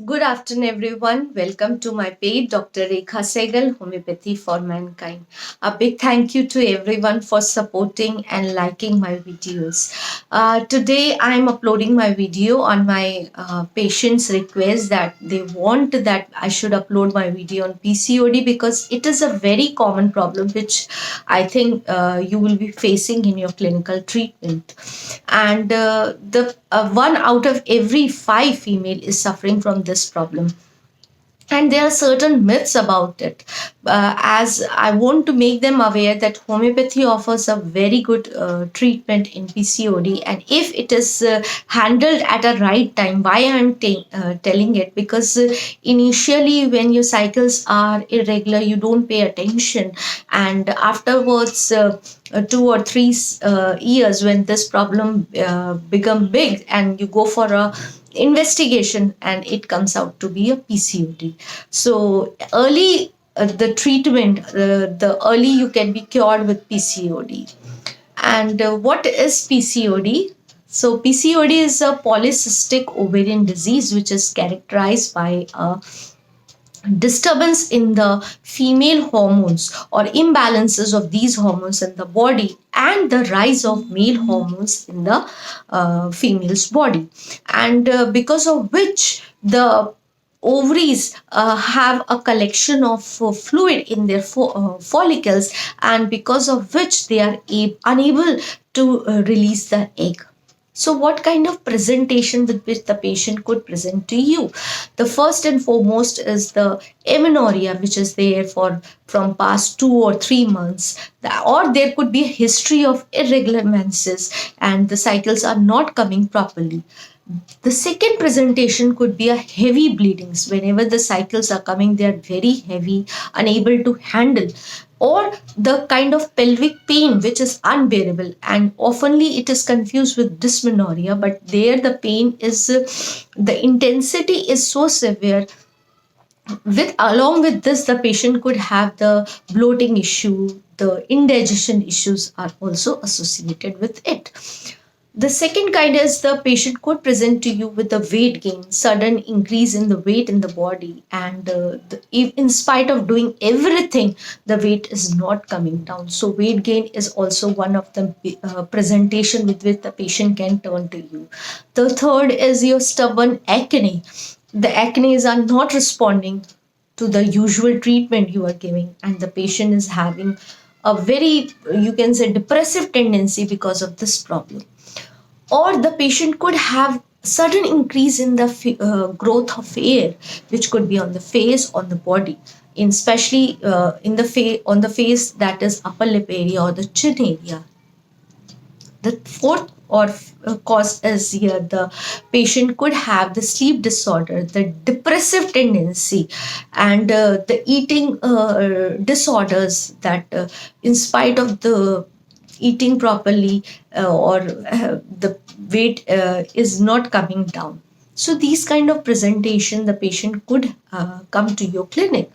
Good afternoon, everyone. Welcome to my page, Dr. Rekha Segal, Homeopathy for Mankind. A big thank you to everyone for supporting and liking my videos. Today, I am uploading my video on my patient's request that they want that I should upload my video on PCOD because it is a very common problem which I think you will be facing in your clinical treatment. And the one out of every five female is suffering from this problem, and there are certain myths about it. As I want to make them aware that homeopathy offers a very good treatment in PCOD, and if it is handled at a right time. Why I'm telling it? Because initially when your cycles are irregular, you don't pay attention, and afterwards 2 or 3 years, when this problem become big and you go for a investigation and it comes out to be a PCOD. So early the treatment, the early you can be cured with PCOD. And what is PCOD? So PCOD is a polycystic ovarian disease which is characterized by a disturbance in the female hormones or imbalances of these hormones in the body, and the rise of male hormones in the female's body, and because of which the ovaries have a collection of fluid in their follicles, and because of which they are unable to release the egg. So, what kind of presentation with which the patient could present to you? The first and foremost is the amenorrhea, which is there for from past 2 or 3 months, or there could be a history of irregular menses and the cycles are not coming properly. The second presentation could be a heavy bleedings. Whenever the cycles are coming, they are very heavy, unable to handle, or the kind of pelvic pain which is unbearable, and oftenly it is confused with dysmenorrhea, but there the pain is the intensity is so severe. With along with this, the patient could have the bloating issue, the indigestion issues are also associated with it. The second kind is the patient could present to you with the weight gain, sudden increase in the weight in the body, and in spite of doing everything, the weight is not coming down. So, weight gain is also one of the presentation with which the patient can turn to you. The third is your stubborn acne. The acne are not responding to the usual treatment you are giving, and the patient is having a very, you can say, depressive tendency because of this problem. Or the patient could have sudden increase in the growth of hair, which could be on the face, on the body, in especially in the face, on the face, that is upper lip area or the chin area. The fourth or cause is here the patient could have the sleep disorder, the depressive tendency, and the eating disorders, that in spite of the eating properly, or the weight is not coming down. So these kind of presentation the patient could come to your clinic.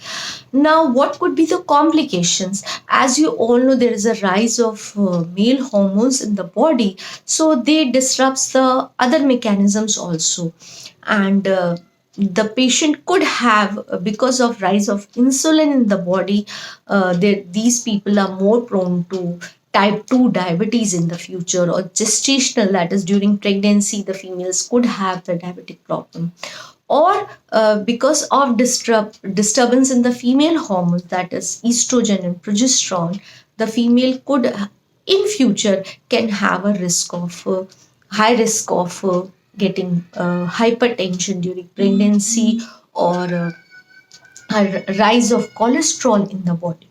Now, what could be the complications? As you all know, there is a rise of male hormones in the body, so they disrupts the other mechanisms also, and the patient could have, because of rise of insulin in the body, these people are more prone to type 2 diabetes in the future, or gestational, that is during pregnancy the females could have the diabetic problem, or because of disturbance in the female hormones, that is estrogen and progesterone, the female could in future can have a risk of high risk of getting hypertension during pregnancy, or a rise of cholesterol in the body.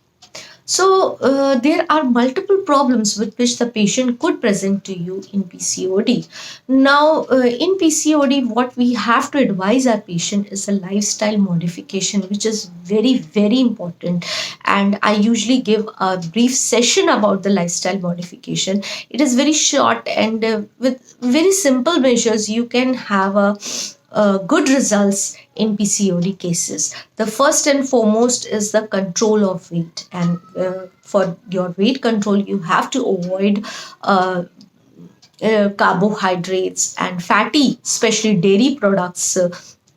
So, there are multiple problems with which the patient could present to you in PCOD. Now, in PCOD, what we have to advise our patient is a lifestyle modification, which is very, very important. And I usually give a brief session about the lifestyle modification. It is very short, and with very simple measures, you can have a good results in PCOD cases. The first and foremost is the control of weight, and for your weight control, you have to avoid carbohydrates and fatty, especially dairy products,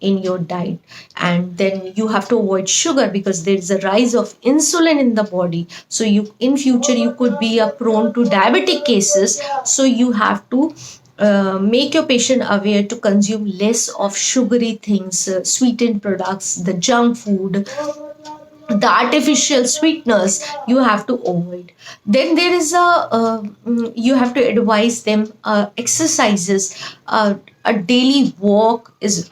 in your diet. And then you have to avoid sugar because there is a rise of insulin in the body, so you in future you could be prone to diabetic cases. So you have to make your patient aware to consume less of sugary things, sweetened products, the junk food, the artificial sweeteners you have to avoid. Then there is you have to advise them exercises. A daily walk is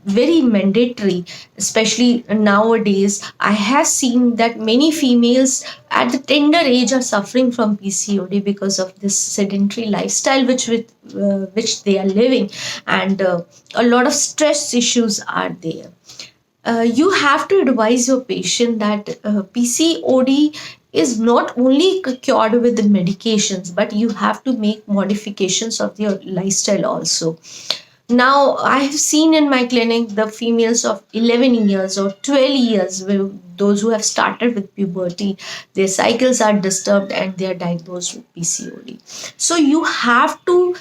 very mandatory, especially nowadays. I have seen that many females at the tender age are suffering from PCOD because of this sedentary lifestyle which they are living, and a lot of stress issues are there. You have to advise your patient that PCOD is not only cured with the medications, but you have to make modifications of your lifestyle also. Now, I have seen in my clinic the females of 11 years or 12 years, those who have started with puberty, their cycles are disturbed and they are diagnosed with PCOD. So, you have to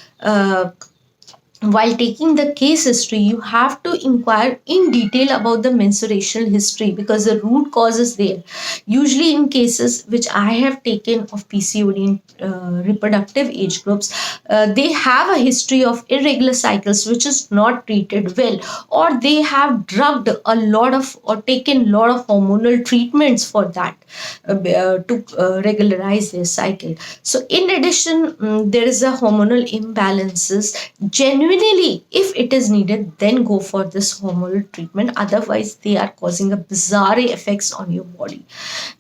while taking the case history, you have to inquire in detail about the menstruation history because the root cause is there. Usually, in cases which I have taken of PCOD in reproductive age groups, they have a history of irregular cycles which is not treated well, or they have drugged a lot of or taken a lot of hormonal treatments for that to regularize their cycle. So, in addition, there is a hormonal imbalances. Genuinely, if it is needed, then go for this hormonal treatment. Otherwise, they are causing a bizarre effects on your body.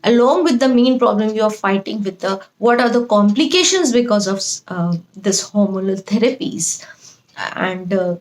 Along with the main problem you are fighting with, the what are the complications because of this hormonal therapies. And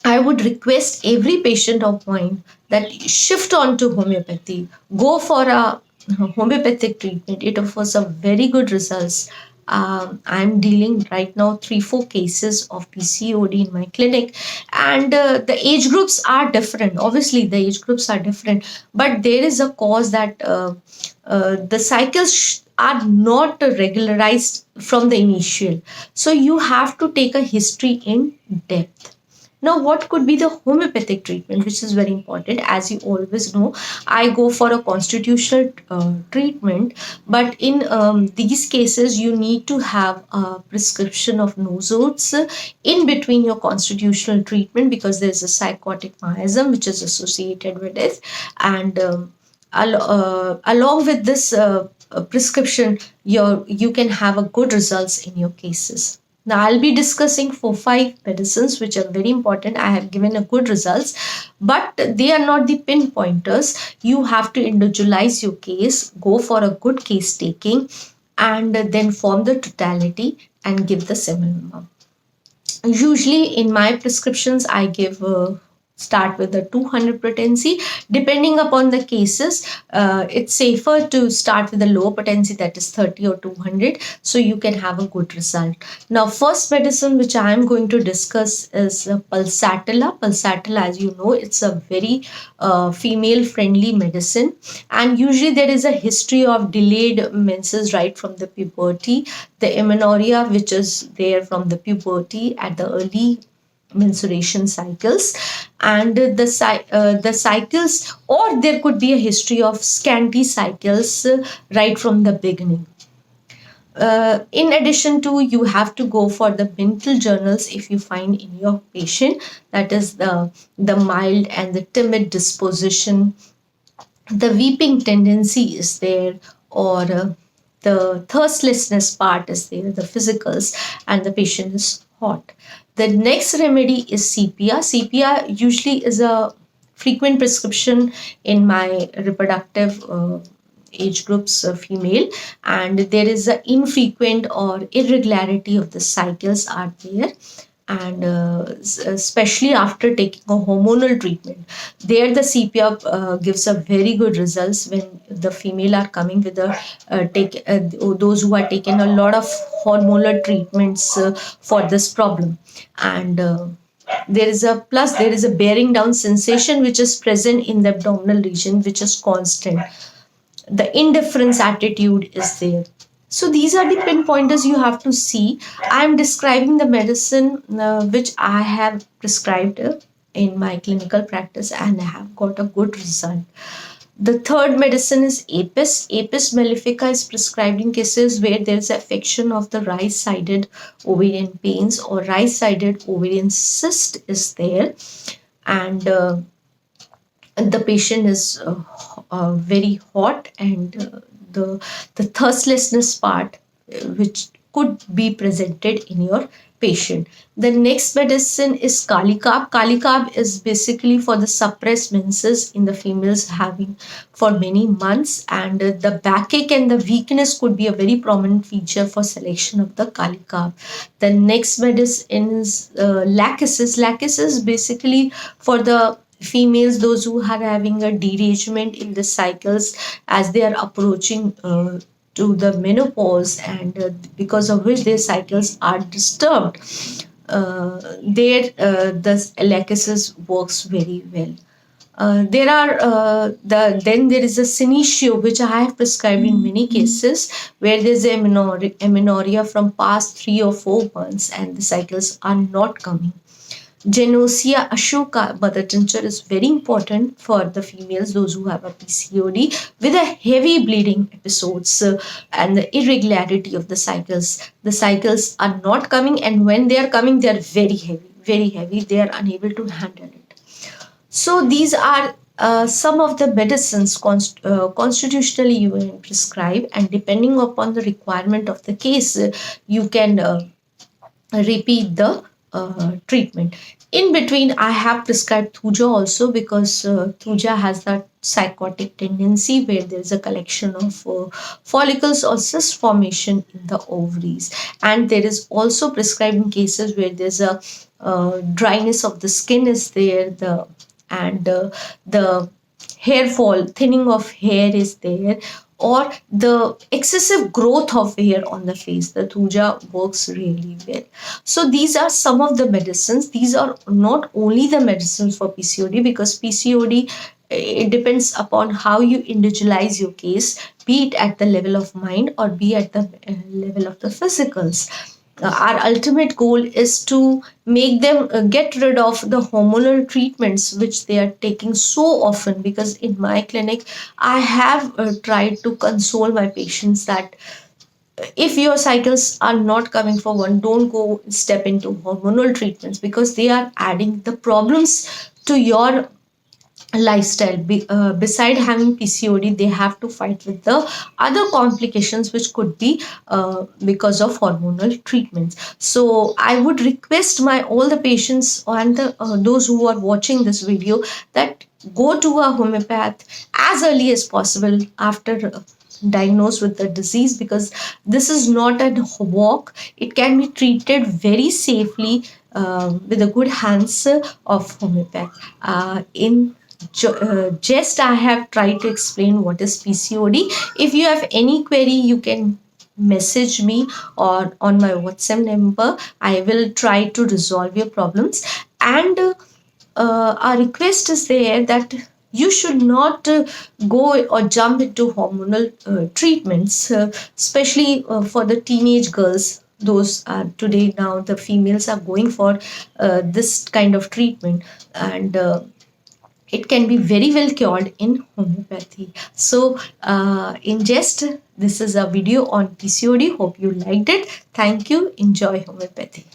I would request every patient of mine that shift on to homeopathy. Go for a homeopathic treatment. It offers a very good results. I'm dealing right now 3-4 cases of PCOD in my clinic, and the age groups are different. Obviously, the age groups are different, but there is a cause that the cycles are not regularized from the initial. So you have to take a history in depth. Now, what could be the homeopathic treatment, which is very important? As you always know, I go for a constitutional treatment, but in these cases, you need to have a prescription of nosodes in between your constitutional treatment because there's a psychotic miasm which is associated with it. And along with this prescription, you can have a good results in your cases. Now, I'll be discussing 4-5 medicines which are very important. I have given a good results, but they are not the pinpointers. You have to individualize your case, go for a good case taking, and then form the totality and give the semilumab. Usually, in my prescriptions, I give start with the 200 potency. Depending upon the cases, it's safer to start with the low potency, that is 30 or 200, so you can have a good result. Now, first medicine which I am going to discuss is Pulsatilla. Pulsatilla, as you know, it's a very female friendly medicine, and usually there is a history of delayed menses right from the puberty, the amenorrhea which is there from the puberty at the early menstruation cycles, and the cycles, or there could be a history of scanty cycles right from the beginning. In addition to, you have to go for the mental journals if you find in your patient that is the mild and the timid disposition, the weeping tendency is there, or the thirstlessness part is there, the physicals, and the patient is hot. The next remedy is sepia. Sepia usually is a frequent prescription in my reproductive age groups, female, and there is a infrequent or irregularity of the cycles are there, and especially after taking a hormonal treatment, there the sepia gives a very good results when the female are coming with a those who are taken a lot of hormonal treatments for this problem. And there is a bearing down sensation which is present in the abdominal region, which is constant. The indifference attitude is there. So these are the pinpointers you have to see. I am describing the medicine which I have prescribed in my clinical practice and I have got a good result. The third medicine is Apis. Apis mellifica is prescribed in cases where there is affection of the right-sided ovarian pains or right-sided ovarian cyst is there, and the patient is very hot, and the thirstlessness part which could be presented in your patient. The next medicine is Kalikab. Kalikab is basically for the suppressed menses in the females having for many months, and the backache and the weakness could be a very prominent feature for selection of the Kalikab. The next medicine is Lachesis. Lachesis is basically for the females, those who are having a derangement in the cycles as they are approaching to the menopause, and because of which their cycles are disturbed, there the Lachesis works very well. Then there is a Senecio, which I have prescribed in many cases where there's amenorrhea from past 3 or 4 months and the cycles are not coming. Genosea ashoka mother tincture is very important for the females, those who have a PCOD with a heavy bleeding episodes and the irregularity of the cycles. The cycles are not coming, and when they are coming, they are very heavy, very heavy. They are unable to handle it. So these are some of the medicines constitutionally you can prescribe, and depending upon the requirement of the case, you can repeat the treatment. In between, I have prescribed Thuja also, because Thuja has that psychotic tendency where there's a collection of follicles or cyst formation in the ovaries, and there is also prescribed in cases where there's a dryness of the skin is there, the hair fall, thinning of hair is there, or the excessive growth of hair on the face. The Thuja works really well. So these are some of the medicines. These are not only the medicines for PCOD, because PCOD, it depends upon how you individualize your case, be it at the level of mind or be at the level of the physicals. Our ultimate goal is to make them get rid of the hormonal treatments which they are taking so often, because in my clinic I have tried to console my patients that if your cycles are not coming for one, don't go step into hormonal treatments, because they are adding the problems to your lifestyle. Beside having PCOD, they have to fight with the other complications which could be because of hormonal treatments. So I would request my all the patients and those who are watching this video that go to a homeopath as early as possible after diagnosed with the disease, because this is not a walk. It can be treated very safely with the good hands of homeopath. In just I have tried to explain what is PCOD. If you have any query, you can message me or on my WhatsApp number. I will try to resolve your problems. And our request is there that you should not go or jump into hormonal treatments, especially for the teenage girls. Those are today, now the females are going for this kind of treatment, and it can be very well cured in homeopathy. So, in just this is a video on PCOD. Hope you liked it. Thank you. Enjoy homeopathy.